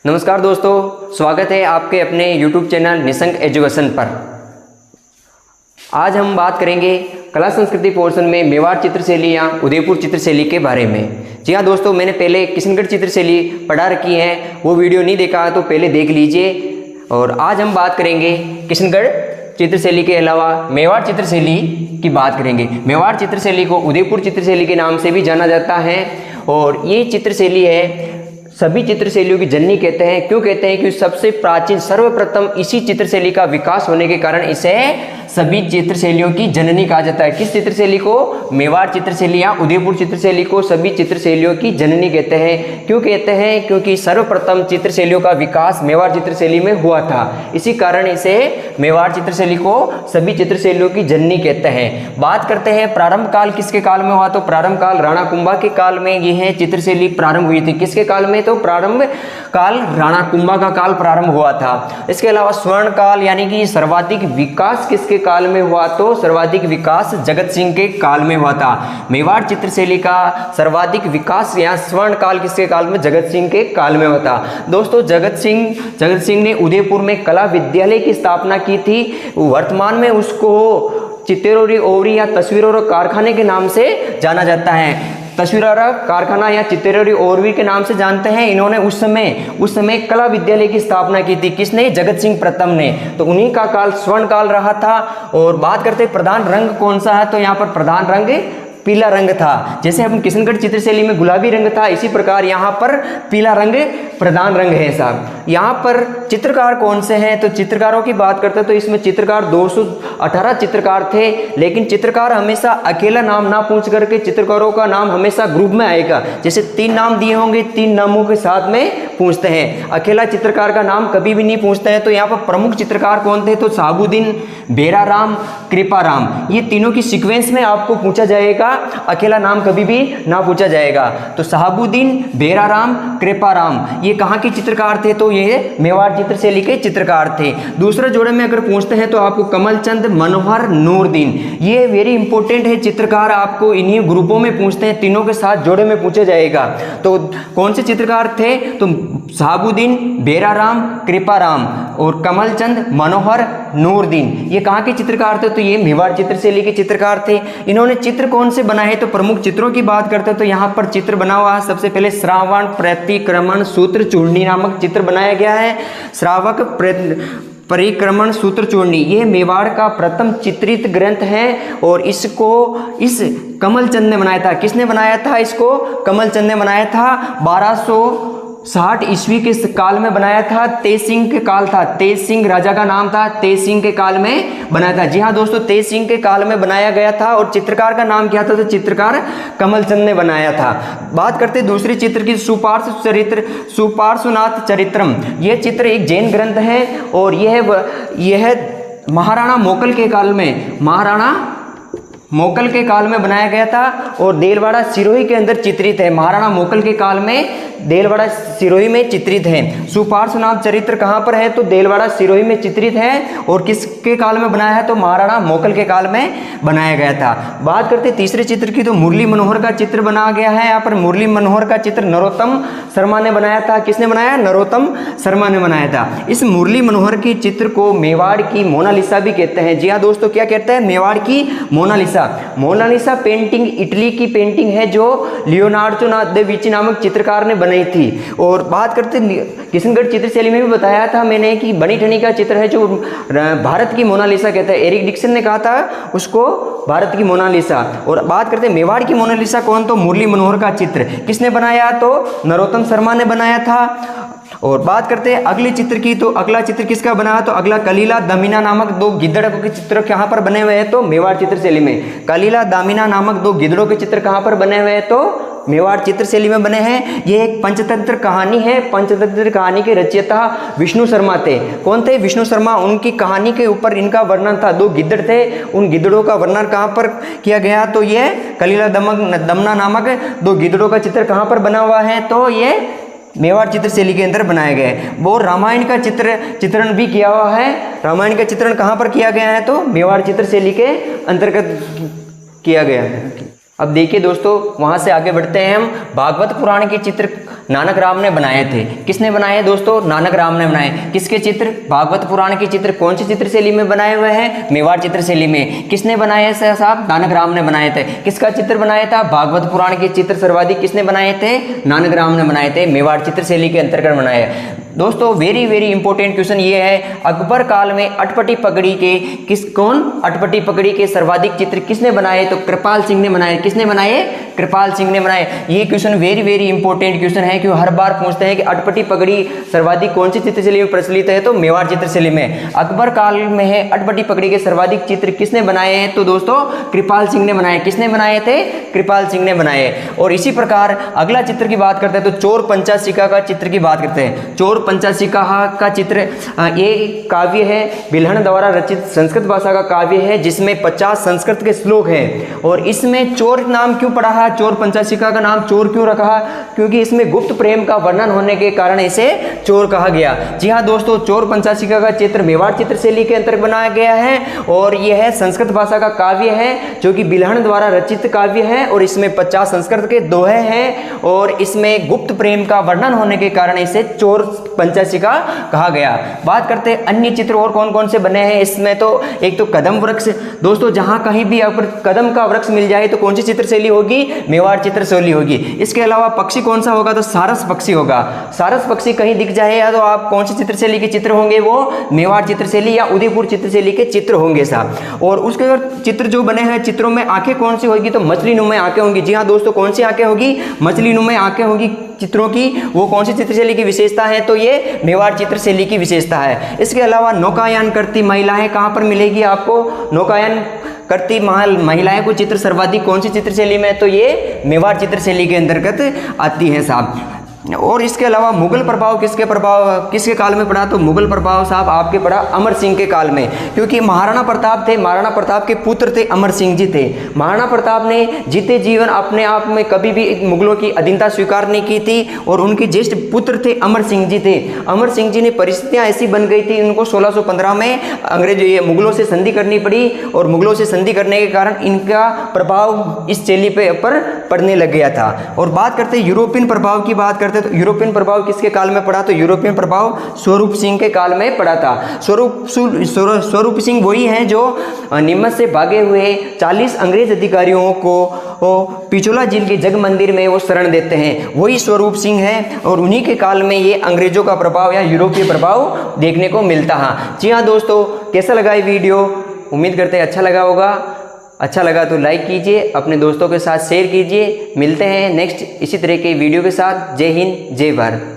नमस्कार दोस्तों, स्वागत है आपके अपने YouTube चैनल निशंक एजुकेशन पर। आज हम बात करेंगे कला संस्कृति पोर्शन में मेवाड़ चित्रशैली या उदयपुर चित्रशैली के बारे में। जी हाँ दोस्तों, मैंने पहले किशनगढ़ चित्रशैली पढ़ा रखी है, वो वीडियो नहीं देखा तो पहले देख लीजिए। और आज हम बात करेंगे किशनगढ़ चित्रशैली के अलावा मेवाड़ चित्रशैली की बात करेंगे। मेवाड़ चित्रशैली को उदयपुर चित्रशैली के नाम से भी जाना जाता है और ये चित्रशैली है सभी चित्रशैलियों की जननी कहते हैं। क्यों कहते हैं? कि सबसे प्राचीन सर्वप्रथम इसी चित्रशैली का विकास होने के कारण इसे सभी चित्रशैलियों की जननी कहा जाता है। किस चित्रशैली को? मेवाड़ चित्रशैली या उदयपुर चित्रशैली को सभी चित्रशैलियों की जननी कहते हैं। क्यों कहते हैं? क्योंकि सर्वप्रथम चित्रशैलियों का विकास मेवाड़ चित्रशैली में हुआ था, इसी कारण इसे मेवाड़ चित्रशैली को सभी चित्रशैलियों की जननी कहते हैं। बात करते हैं प्रारंभ काल किसके काल में हुआ, तो प्रारंभ काल राणा कुंभा के काल में यह चित्रशैली प्रारंभ हुई थी। किसके काल में? तो प्रारंभ काल राणा कुंभा का काल प्रारंभ हुआ था। इसके अलावा स्वर्ण काल यानी कि सर्वाधिक विकास किसके काल में हुआ, तो सर्वाधिक विकास जगत सिंह के काल में हुआ था। मेवाड़ चित्रशैली का सर्वाधिक विकास या स्वर्ण काल किसके काल में? जगत सिंह के काल में हुआ था। दोस्तों जगत सिंह ने उदयपुर में कला विद्यालय की स्थापना की थी। वर्तमान में उसको चित्तेरोरी ओवरी या तस्वीरों कारखाने के नाम से जाना जाता है। तस्वीरा कारखाना या चित्तेरोरी ओवरी के नाम से जानते हैं। इन्होंने उस समय कला विद्यालय की स्थापना की थी। किसने? जगत सिंह प्रथम ने। तो उन्हीं का काल स्वर्ण काल रहा था। और बात करते हैं प्रधान रंग कौन सा है, तो यहाँ पर प्रधान रंग पीला रंग था। जैसे हम किशनगढ़ चित्रशैली में गुलाबी रंग था, इसी प्रकार यहाँ पर पीला रंग प्रधान रंग है साहब। यहाँ पर चित्रकार कौन से हैं, तो चित्रकारों की बात करते हैं तो इसमें चित्रकार 218 चित्रकार थे। लेकिन चित्रकार हमेशा अकेला नाम ना पूछ करके चित्रकारों का नाम हमेशा ग्रुप में आएगा। जैसे 3 नाम दिए होंगे, 3 नामों के साथ में पूछते हैं, अकेला चित्रकार का नाम कभी भी नहीं पूछते हैं। तो यहाँ पर प्रमुख चित्रकार कौन थे, तो शहाबुद्दीन, बेराराम, कृपाराम, ये तीनों की सीक्वेंस में आपको पूछा जाएगा, अकेला नाम कभी भी ना पूछा जाएगा। तो शहाबुद्दीन, बेराराम, कृपाराम ये कहाँ के चित्रकार थे, तो ये मेवाड़ चित्रशैली के चित्रकार थे। दूसरे जोड़े में अगर पूछते हैं तो आपको कमलचंद, मनोहर, नूरदीन, ये वेरी इंपॉर्टेंट है चित्रकार, आपको इन्हीं ग्रुपों में पूछते हैं, तीनों के साथ जोड़े में पूछा जाएगा। तो कौन से चित्रकार थे, तो शहाबुद्दीन, बेराराम, कृपाराम और कमलचंद, मनोहर, नूरदीन ये कहाँ के चित्रकार थे, तो ये मेवाड़ चित्रशैली के चित्रकार थे। इन्होंने चित्र कौन से बनाए, तो प्रमुख चित्रों की बात करते हैं तो यहाँ पर चित्र बना हुआ है। सबसे पहले श्रावण, प्रतिक्रमण, सूत्र चूर्णी नामक चित्र बनाया गया है। श्रावक, परिक्रमण, सूत्र चूर्णी ये मेवाड़ का प्रथम चित्रित ग्रंथ है और इसको इस कमलचंद ने बनाया था। किसने बनाया था इसको? कमलचंद ने बनाया था। 1260 ईस्वी के काल में बनाया था। तेज सिंह के काल था, तेज सिंह राजा का नाम था, तेज सिंह के काल में बनाया था। जी हाँ दोस्तों, तेज सिंह के काल में बनाया गया था। और चित्रकार का नाम क्या था, तो चित्रकार कमलचंद ने बनाया था। बात करते दूसरे चित्र की, सुपार्श्वनाथ चरित्रम। यह चित्र एक जैन ग्रंथ है और यह महाराणा मोकल के काल में बनाया गया था और देलवाड़ा सिरोही के अंदर चित्रित है। महाराणा मोकल के काल में देलवाड़ा सिरोही में चित्रित है। सुपार्श्वनाथ चरित्र कहाँ पर है, तो देलवाड़ा सिरोही में चित्रित है। और किसके काल में बनाया है, तो महाराणा मोकल के काल में बनाया गया था। बात करते तीसरे चित्र की, तो मुरली मनोहर का चित्र बनाया गया है। यहाँ पर मुरली मनोहर का चित्र नरोत्तम शर्मा ने बनाया था। किसने बनाया? नरोत्तम शर्मा ने बनाया था। इस मुरली मनोहर के चित्र को मेवाड़ की मोनालिसा भी कहते हैं। जी हाँ दोस्तों, क्या कहते हैं? मेवाड़ की मोनालिसा। मोनालिसा पेंटिंग इटली की पेंटिंग है जो लियोनार्डो दा विंची नामक चित्रकार ने बनाई थी। और बात करते किशनगढ़ चित्रशैली में भी बताया था मैंने कि बनी ठनी का चित्र है जो भारत की मोनालिसा कहता है। एरिक डिक्सन ने कहा था उसको भारत की मोनालिसा। और बात करते मेवाड़ की मोनालिसा कौन, तो मुरली मनोहर का चित्र किसने बनाया, तो नरोत्तम शर्मा ने बनाया था। और बात करते हैं अगले चित्र की, तो अगला चित्र किसका बना, तो अगला कलीला दामिना नामक 2 गिद्धड़ों के चित्र कहाँ पर बने हुए हैं, तो मेवाड़ चित्रशैली में। कलीला दामिना नामक 2 गिद्धड़ों के चित्र कहाँ पर बने हुए हैं, तो मेवाड़ चित्रशैली में बने हैं। ये एक पंचतंत्र कहानी है। पंचतंत्र कहानी के रचयिता विष्णु शर्मा थे। कौन थे? विष्णु शर्मा। उनकी कहानी के ऊपर इनका वर्णन था। 2 गिद्धड़ थे, उन गिद्धड़ों का वर्णन कहाँ पर किया गया, तो ये कलीला दमना नामक 2 गिद्धड़ों का चित्र कहाँ पर बना हुआ है, तो ये मेवाड़ चित्रशैली के अंदर बनाया गया है। वो रामायण का चित्रण भी किया हुआ है। रामायण का चित्रण कहाँ पर किया गया है, तो मेवाड़ चित्रशैली के अंतर्गत किया गया है। अब देखिए दोस्तों, वहाँ से आगे बढ़ते हैं हम। भागवत पुराण के नानक राम ने बनाए थे। किसने बनाए दोस्तों? नानक राम ने बनाए। किसके चित्र? भागवत पुराण के चित्र। कौन सी चित्र शैली में बनाए हुए हैं? मेवाड़ चित्र शैली में। किसने बनाए साहब? नानक राम ने बनाए थे। किसका चित्र बनाया था? भागवत पुराण के चित्र सर्वाधिक किसने बनाए थे? नानक राम ने बनाए थे। मेवाड़ चित्र शैली के अंतर्गत बनाए। दोस्तों वेरी वेरी इंपॉर्टेंट क्वेश्चन ये है, अकबर काल में अटपटी पगड़ी के अटपटी पगड़ी के सर्वाधिक चित्र किसने बनाए? तो कृपाल सिंह ने बनाए। किसने बनाए? कृपाल सिंह ने बनाए। ये question very very important question है, क्योंकि हर बार पूछते हैं कि अटपटी पगड़ी सर्वाधिक कौन सी चित्रशैली में प्रचलित है? तो मेवाड़ चित्रशैली में। अकबर काल में है अटपटी पगड़ी के सर्वाधिक चित्र किसने बनाए हैं? तो दोस्तों कृपाल सिंह ने बनाए। किसने बनाए थे? कृपाल सिंह ने बनाए। और इसी प्रकार अगला चित्र की बात करते हैं तो चोर पंचाशिका का चित्र की बात करते हैं। चोर पंचाशिका का चित्र ये काव्य है, बिल्हण द्वारा रचित संस्कृत भाषा का काव्य है, जिसमें 50 संस्कृत के श्लोक हैं। और इसमें चोर नाम क्यों पड़ा है? चोर पंचाशिका का नाम चोर क्यों रखा? क्योंकि इसमें गुप्त प्रेम का वर्णन होने के कारण इसे चोर कहा गया। जी हाँ दोस्तों, चोर पंचाशिका का चित्र मेवाड़ चित्रशैली के अंतर्गत बनाया गया है और यह संस्कृत भाषा का काव्य है जो कि बिल्हण द्वारा रचित काव्य है और इसमें 50 संस्कृत के दोहे हैं और इसमें गुप्त प्रेम का वर्णन होने के कारण इसे चोर पंचाशिका कहा गया। बात करते हैं अन्य चित्र और कौन कौन से बने हैं इसमें। तो एक तो कदम वृक्ष। दोस्तों जहां कहीं भी आपको कदम का वृक्ष मिल जाए तो कौन सी चित्रशैली होगी? मेवाड़ चित्रशैली होगी। इसके अलावा पक्षी कौन सा होगा? तो सारस पक्षी होगा। सारस पक्षी कहीं दिख जाए या तो आप कौन सी चित्रशैली के चित्र होंगे? वो मेवाड़ चित्रशैली या उदयपुर चित्रशैली के चित्र होंगे साहब। और उसके चित्र जो बने हैं, चित्रों में आंखें कौन सी होगी? तो मछली नुमा आंखें होंगी। जी हाँ दोस्तों, कौन सी आंखें होगी? मछली नुमा आंखें होगी चित्रों की। वो कौन सी चित्रशैली की विशेषता है? तो ये मेवाड़ चित्रशैली की विशेषता है। इसके अलावा नौकायन करती महिलाएं कहाँ पर मिलेगी आपको? नौकायन करती महिलाएं को चित्र सर्वाधिक कौन सी चित्रशैली में? तो ये मेवाड़ चित्रशैली के अंतर्गत आती है साहब। और इसके अलावा मुगल प्रभाव किसके काल में पड़ा? तो मुगल प्रभाव साहब आपके पड़ा अमर सिंह के काल में, क्योंकि महाराणा प्रताप थे, महाराणा प्रताप के पुत्र थे अमर सिंह जी थे। महाराणा प्रताप ने जीते जीवन अपने आप में कभी भी मुगलों की अधीनता स्वीकार नहीं की थी और उनके ज्येष्ठ पुत्र थे अमर सिंह जी थे। अमर सिंह जी ने परिस्थितियां ऐसी बन गई थी, उनको 1615 में मुगलों से संधि करनी पड़ी और मुगलों से संधि करने के कारण इनका प्रभाव इस शैली पर पड़ने लग गया था। और बात करते यूरोपियन प्रभाव की बात करते तो यूरोपियन प्रभाव किसके काल में पड़ा? तो यूरोपियन प्रभाव स्वरूप सिंह के काल में पड़ा था। स्वरूप सिंह वही हैं जो नीमच से भागे हुए 40 अंग्रेज अधिकारियों को पिछोला झील के जग मंदिर में वो शरण देते हैं, वही स्वरूप सिंह है। और उन्हीं के काल में ये अंग्रेजों का प्रभाव या यूरोपीय प्रभाव देखने को मिलता है। जी हाँ दोस्तों, कैसा लगा ये वीडियो? उम्मीद करते हैं अच्छा लगा होगा। अच्छा लगा तो लाइक कीजिए, अपने दोस्तों के साथ शेयर कीजिए। मिलते हैं नेक्स्ट इसी तरह के वीडियो के साथ। जय हिंद, जय भारत।